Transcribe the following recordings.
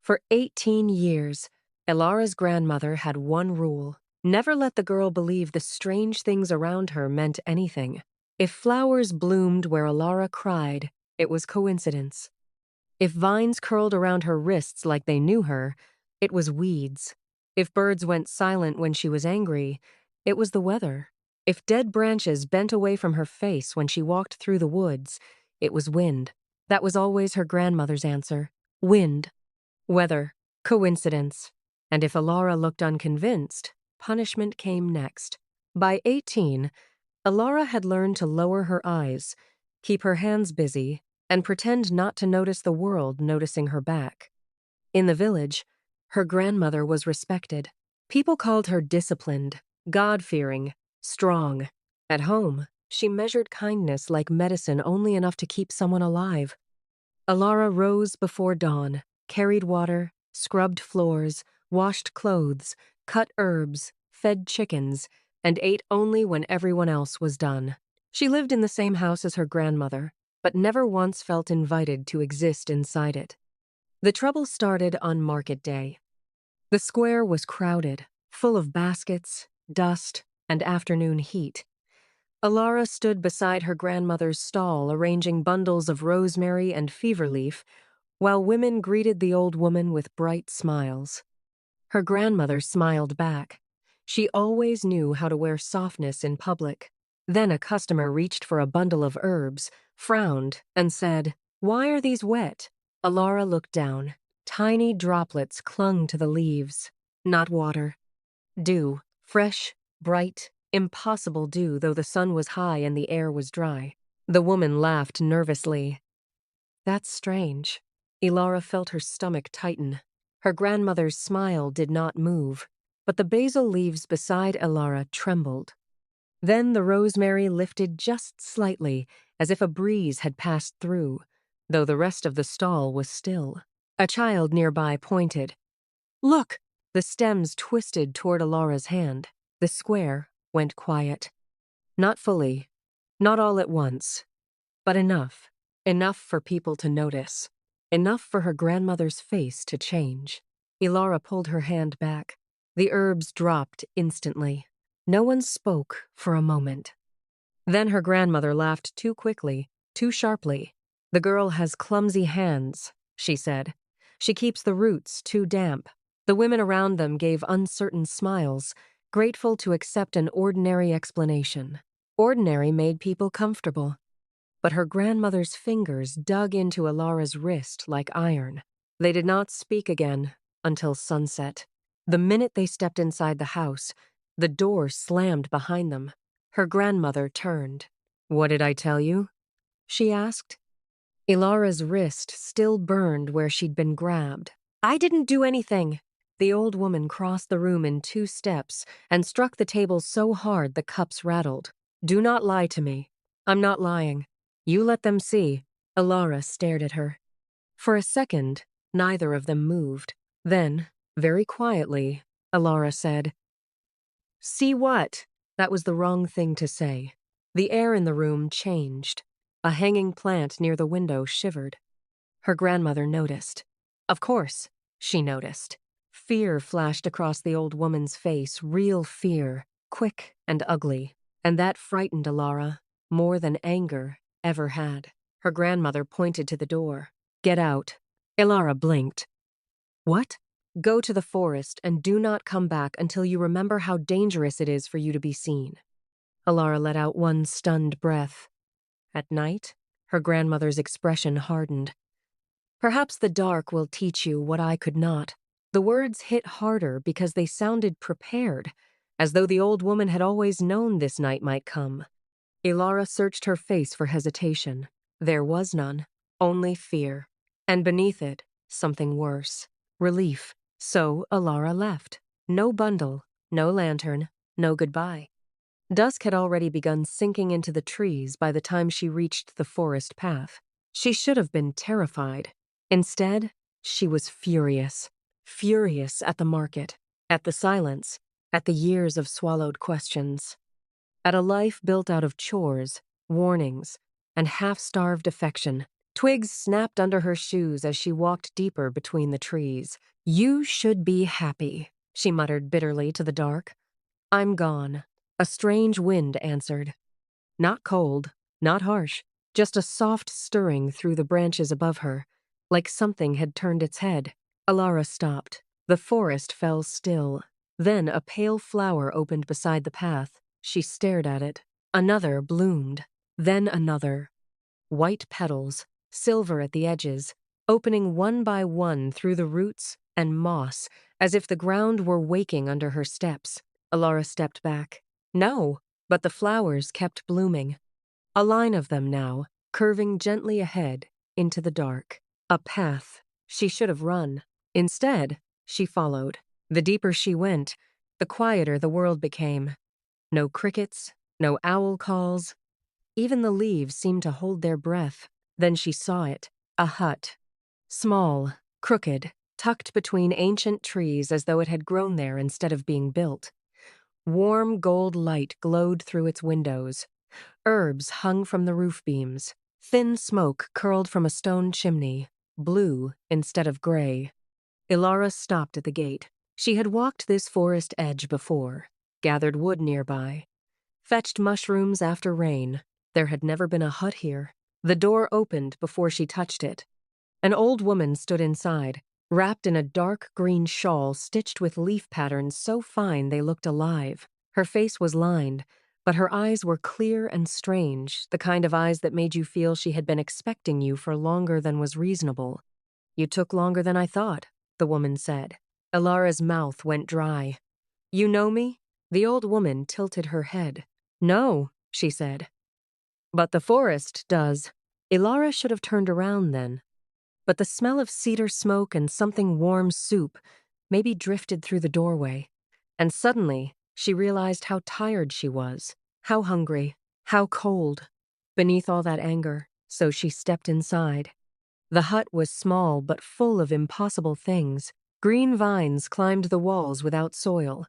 For 18 years, Elara's grandmother had one rule: never let the girl believe the strange things around her meant anything. If flowers bloomed where Ellara cried, it was coincidence. If vines curled around her wrists like they knew her, it was weeds. If birds went silent when she was angry, it was the weather. If dead branches bent away from her face when she walked through the woods, it was wind. That was always her grandmother's answer: wind. Weather, coincidence. And if Ellara looked unconvinced, punishment came next. By 18, Ellara had learned to lower her eyes, keep her hands busy, and pretend not to notice the world noticing her back. In the village, her grandmother was respected. People called her disciplined, God-fearing, strong. At home, she measured kindness like medicine only enough to keep someone alive. Ellara rose before dawn, carried water, scrubbed floors, washed clothes, cut herbs, fed chickens, and ate only when everyone else was done. She lived in the same house as her grandmother, but never once felt invited to exist inside it. The trouble started on market day. The square was crowded, full of baskets, dust, and afternoon heat. Ellara stood beside her grandmother's stall arranging bundles of rosemary and fever leaf, while women greeted the old woman with bright smiles. Her grandmother smiled back. She always knew how to wear softness in public. Then a customer reached for a bundle of herbs, frowned, and said, "Why are these wet?" Ellara looked down. Tiny droplets clung to the leaves. Not water. Dew. Fresh, bright, impossible dew, though the sun was high and the air was dry. The woman laughed nervously. "That's strange." Ellara felt her stomach tighten. Her grandmother's smile did not move, but the basil leaves beside Ellara trembled. Then the rosemary lifted just slightly, as if a breeze had passed through, though the rest of the stall was still. A child nearby pointed. "Look!" The stems twisted toward Elara's hand. The square went quiet. Not fully, not all at once, but enough. Enough for people to notice. Enough for her grandmother's face to change. Ellara pulled her hand back. The herbs dropped instantly. No one spoke for a moment. Then her grandmother laughed too quickly, too sharply. "The girl has clumsy hands," she said. "She keeps the roots too damp." The women around them gave uncertain smiles, grateful to accept an ordinary explanation. Ordinary made people comfortable. But her grandmother's fingers dug into Elara's wrist like iron. They did not speak again until sunset. The minute they stepped inside the house, the door slammed behind them. Her grandmother turned. "What did I tell you?" she asked. Elara's wrist still burned where she'd been grabbed. "I didn't do anything." The old woman crossed the room in 2 steps and struck the table so hard the cups rattled. "Do not lie to me." "I'm not lying. You let them see." Ellara stared at her. For a second, neither of them moved. Then, very quietly, Ellara said, "See what?" That was the wrong thing to say. The air in the room changed. A hanging plant near the window shivered. Her grandmother noticed. Of course, she noticed. Fear flashed across the old woman's face, real fear, quick and ugly. And that frightened Ellara more than anger ever had. Her grandmother pointed to the door. "Get out." Ellara blinked. "What?" "Go to the forest and do not come back until you remember how dangerous it is for you to be seen." Ellara let out one stunned breath. At night, her grandmother's expression hardened. "Perhaps the dark will teach you what I could not." The words hit harder because they sounded prepared, as though the old woman had always known this night might come. Ellara searched her face for hesitation. There was none, only fear. And beneath it, something worse. Relief. So Ellara left. No bundle, no lantern, no goodbye. Dusk had already begun sinking into the trees by the time she reached the forest path. She should have been terrified. Instead, she was furious. Furious at the market, at the silence, at the years of swallowed questions. At a life built out of chores, warnings, and half-starved affection. Twigs snapped under her shoes as she walked deeper between the trees. "You should be happy," she muttered bitterly to the dark. "I'm gone." A strange wind answered. Not cold, not harsh, just a soft stirring through the branches above her, like something had turned its head. Ellara stopped. The forest fell still. Then a pale flower opened beside the path. She stared at it. Another bloomed. Then another. White petals, silver at the edges, opening one by one through the roots and moss, as if the ground were waking under her steps. Ellara stepped back. No, but the flowers kept blooming. A line of them now, curving gently ahead into the dark. A path. She should have run. Instead, she followed. The deeper she went, the quieter the world became. No crickets, no owl calls. Even the leaves seemed to hold their breath. Then she saw it. A hut. Small, crooked, tucked between ancient trees as though it had grown there instead of being built. Warm gold light glowed through its windows. Herbs hung from the roof beams. Thin smoke curled from a stone chimney, blue instead of gray. Ellara stopped at the gate. She had walked this forest edge before, gathered wood nearby, fetched mushrooms after rain. There had never been a hut here. The door opened before she touched it. An old woman stood inside, wrapped in a dark green shawl stitched with leaf patterns so fine they looked alive. Her face was lined, but her eyes were clear and strange, the kind of eyes that made you feel she had been expecting you for longer than was reasonable. "You took longer than I thought," the woman said. Elara's mouth went dry. "You know me?" The old woman tilted her head. "No," she said. "But the forest does." Ellara should have turned around then. But the smell of cedar smoke and something warm soup maybe drifted through the doorway. And suddenly, she realized how tired she was, how hungry, how cold. Beneath all that anger, so she stepped inside. The hut was small but full of impossible things. Green vines climbed the walls without soil.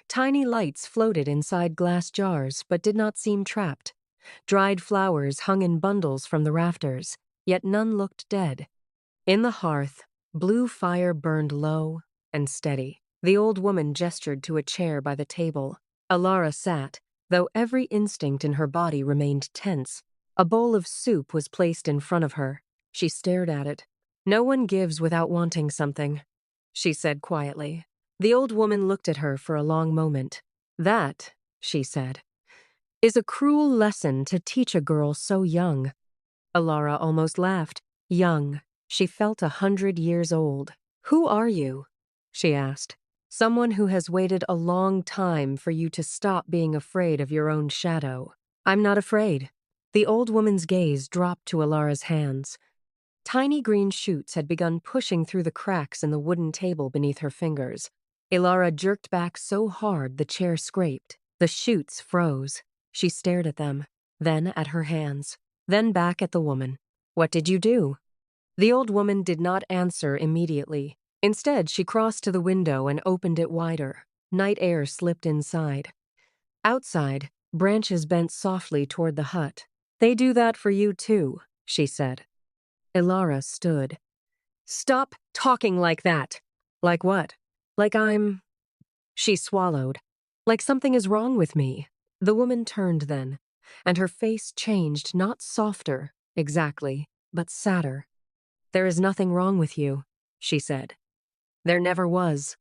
Tiny lights floated inside glass jars but did not seem trapped. Dried flowers hung in bundles from the rafters, yet none looked dead. In the hearth, blue fire burned low and steady. The old woman gestured to a chair by the table. Ellara sat, though every instinct in her body remained tense. A bowl of soup was placed in front of her. She stared at it. "No one gives without wanting something," she said quietly. The old woman looked at her for a long moment. "That," she said, "is a cruel lesson to teach a girl so young." Ellara almost laughed. Young. She felt 100 years old. "Who are you?" she asked. "Someone who has waited a long time for you to stop being afraid of your own shadow." "I'm not afraid." The old woman's gaze dropped to Elara's hands. Tiny green shoots had begun pushing through the cracks in the wooden table beneath her fingers. Ellara jerked back so hard the chair scraped. The shoots froze. She stared at them, then at her hands, then back at the woman. "What did you do?" The old woman did not answer immediately. Instead, she crossed to the window and opened it wider. Night air slipped inside. Outside, branches bent softly toward the hut. "They do that for you too," she said. Ellara stood. "Stop talking like that." "Like what?" "Like I'm—" She swallowed. "Like something is wrong with me." The woman turned then, and her face changed, not softer, exactly, but sadder. "There is nothing wrong with you," she said. "There never was."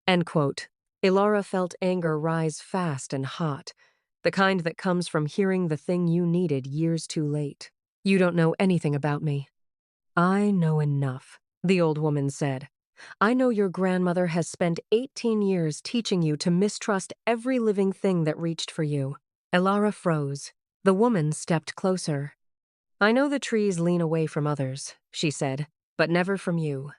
End quote. Ellara felt anger rise fast and hot, the kind that comes from hearing the thing you needed years too late. "You don't know anything about me." "I know enough," the old woman said. "I know your grandmother has spent 18 years teaching you to mistrust every living thing that reached for you." Ellara froze. The woman stepped closer. "I know the trees lean away from others," she said, "but never from you.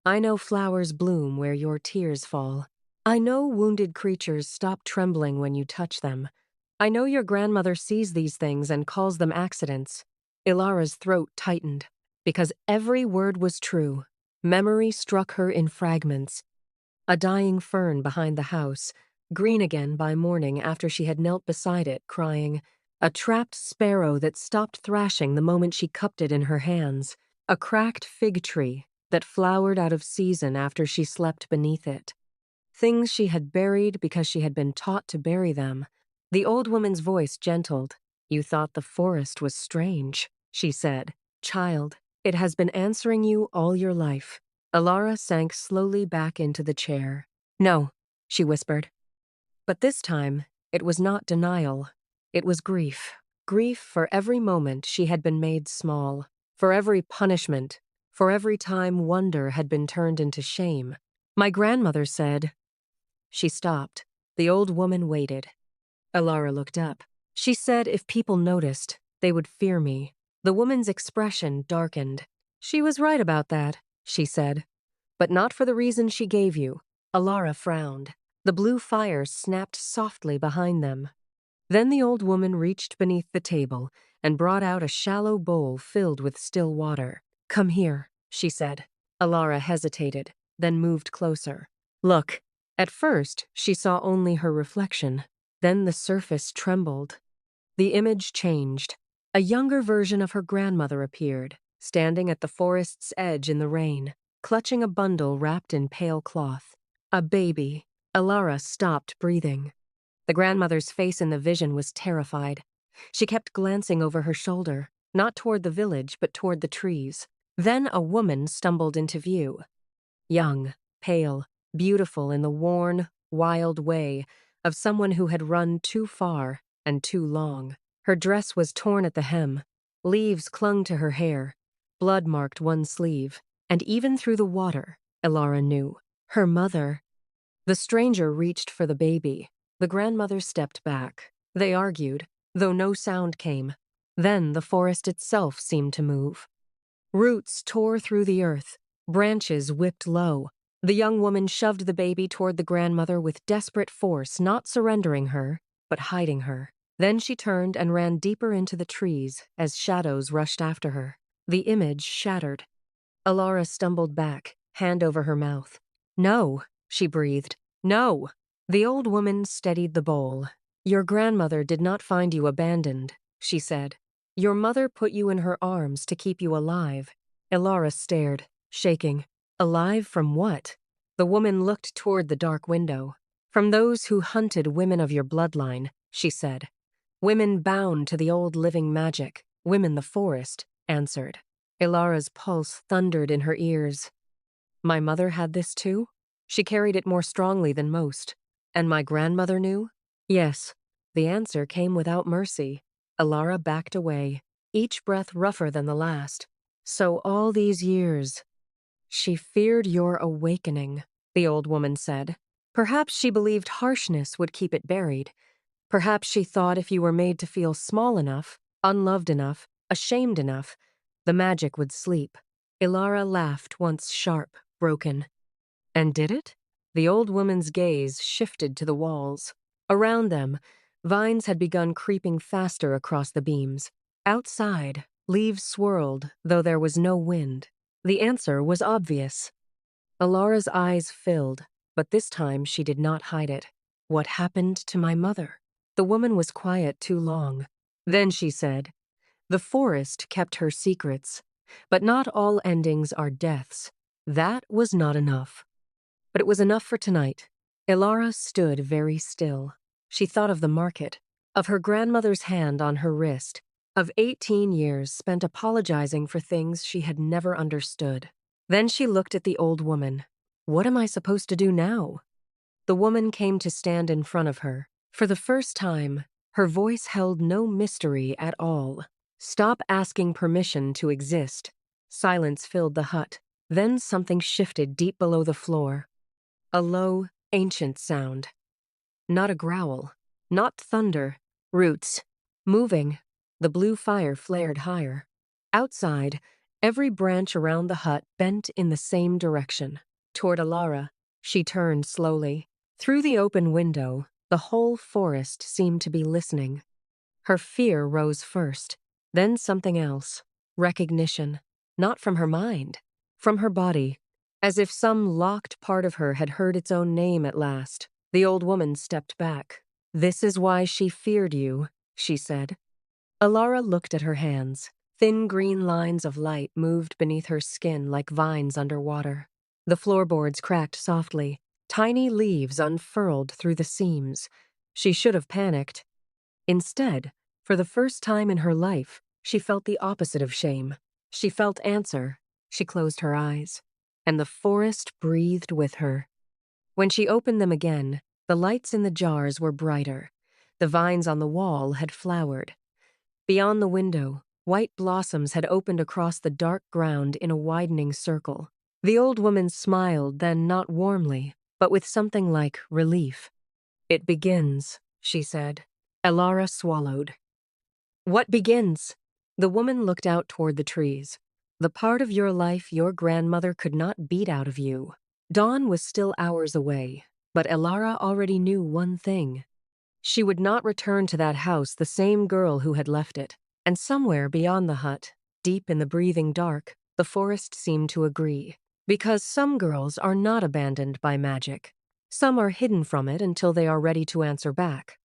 I know flowers bloom where your tears fall. I know wounded creatures stop trembling when you touch them. I know your grandmother sees these things and calls them accidents." Elara's throat tightened, because every word was true. Memory struck her in fragments. A dying fern behind the house, green again by morning after she had knelt beside it, crying, A trapped sparrow that stopped thrashing the moment she cupped it in her hands. A cracked fig tree that flowered out of season after she slept beneath it. Things she had buried because she had been taught to bury them. The old woman's voice gentled. "You thought the forest was strange," she said. "Child, it has been answering you all your life." Ellara sank slowly back into the chair. "No," she whispered. But this time, it was not denial. It was grief. Grief for every moment she had been made small, for every punishment, for every time wonder had been turned into shame. "My grandmother said—" She stopped. The old woman waited. Ellara looked up. "She said if people noticed, they would fear me." The woman's expression darkened. "She was right about that," she said. "But not for the reason she gave you." Ellara frowned. The blue fire snapped softly behind them. Then the old woman reached beneath the table and brought out a shallow bowl filled with still water. "Come here," she said. Ellara hesitated, then moved closer. "Look." At first, she saw only her reflection. Then the surface trembled. The image changed. A younger version of her grandmother appeared, standing at the forest's edge in the rain, clutching a bundle wrapped in pale cloth. A baby. Ellara stopped breathing. The grandmother's face in the vision was terrified. She kept glancing over her shoulder, not toward the village, but toward the trees. Then a woman stumbled into view. Young, pale, beautiful in the worn, wild way of someone who had run too far and too long. Her dress was torn at the hem. Leaves clung to her hair. Blood marked one sleeve. And even through the water, Ellara knew. Her mother. The stranger reached for the baby. The grandmother stepped back. They argued, though no sound came. Then the forest itself seemed to move. Roots tore through the earth. Branches whipped low. The young woman shoved the baby toward the grandmother with desperate force, not surrendering her, but hiding her. Then she turned and ran deeper into the trees as shadows rushed after her. The image shattered. Ellara stumbled back, hand over her mouth. "No," she breathed. "No." The old woman steadied the bowl. "Your grandmother did not find you abandoned," she said. "Your mother put you in her arms to keep you alive." Ellara stared, shaking. "Alive from what?" The woman looked toward the dark window. "From those who hunted women of your bloodline," she said. "Women bound to the old living magic. Women the forest," answered. Elara's pulse thundered in her ears. My mother had this too? She carried it more strongly than most. And my grandmother knew? Yes. The answer came without mercy. Ellara backed away, each breath rougher than the last. "So all these years—" "She feared your awakening," the old woman said. "Perhaps she believed harshness would keep it buried. Perhaps she thought if you were made to feel small enough, unloved enough, ashamed enough, the magic would sleep." Ellara laughed once sharp, broken. "And did it?" The old woman's gaze shifted to the walls. Around them, vines had begun creeping faster across the beams. Outside, leaves swirled, though there was no wind. The answer was obvious. Elara's eyes filled, but this time she did not hide it. "What happened to my mother?" The woman was quiet too long. Then she said, "The forest kept her secrets, but not all endings are deaths." That was not enough. But it was enough for tonight. Ellara stood very still. She thought of the market, of her grandmother's hand on her wrist, of 18 years spent apologizing for things she had never understood. Then she looked at the old woman. "What am I supposed to do now?" The woman came to stand in front of her. For the first time, her voice held no mystery at all. "Stop asking permission to exist." Silence filled the hut. Then something shifted deep below the floor. A low, ancient sound. Not a growl. Not thunder. Roots. Moving. The blue fire flared higher. Outside, every branch around the hut bent in the same direction. Toward Ellara, she turned slowly. Through the open window, the whole forest seemed to be listening. Her fear rose first, then something else. Recognition. Not from her mind. From her body. As if some locked part of her had heard its own name at last. The old woman stepped back. "This is why she feared you," she said. Ellara looked at her hands. Thin green lines of light moved beneath her skin like vines underwater. The floorboards cracked softly. Tiny leaves unfurled through the seams. She should have panicked. Instead, for the first time in her life, she felt the opposite of shame. She felt answer. She closed her eyes. And the forest breathed with her. When she opened them again, the lights in the jars were brighter. The vines on the wall had flowered. Beyond the window, white blossoms had opened across the dark ground in a widening circle. The old woman smiled, then not warmly, but with something like relief. "It begins," she said. Ellara swallowed. "What begins?" The woman looked out toward the trees. "The part of your life your grandmother could not beat out of you." Dawn was still hours away, but Ellara already knew one thing. She would not return to that house the same girl who had left it. And somewhere beyond the hut, deep in the breathing dark, the forest seemed to agree. Because some girls are not abandoned by magic. Some are hidden from it until they are ready to answer back.